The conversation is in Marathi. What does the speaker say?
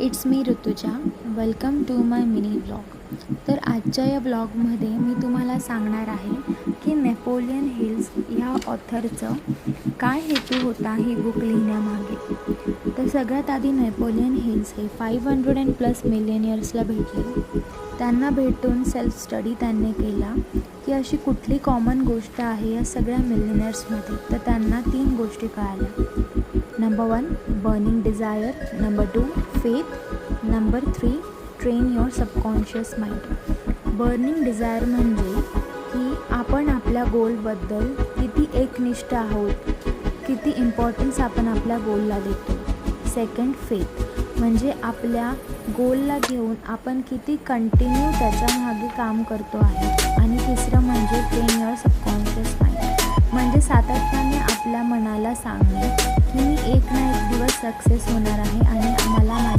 It's me Rutuja. Welcome to my mini blog. तर आजच्या या ब्लॉगमध्ये मी तुम्हाला सांगणार आहे की नेपोलियन हिल्स ह्या ऑथरचं काय हेतू होता ही बुक लिहिण्यामागे. तर सगळ्यात आधी नेपोलियन हिल्स हे 500+ मिलियन इयर्सला भेटले. त्यांना भेटून सेल्फ स्टडी त्यांनी केला की अशी कुठली कॉमन गोष्ट आहे या सगळ्या मिलियनर्समध्ये. तर त्यांना 3 गोष्टी कळाल्या. Number 1 burning desire, number 2 faith, number 3 train your subconscious mind. Burning desire म्हणजे की आपण आपल्या गोलबद्दल किती एकनिष्ठ आहोत, किती इम्पॉर्टन्स आपण आपल्या गोलला देतो. सेकंड फेथ म्हणजे आपल्या गोलला घेऊन आपण किती कंटिन्यू त्याच्या मागे काम करतो आहे. आणि तिसरं म्हणजे ट्रेन युअर सबकॉन्शियस माइंड म्हणजे सातत्याने आपल्या मनाला सांगणे की मी एक ना एक दिवस सक्सेस होणार आहे आणि मला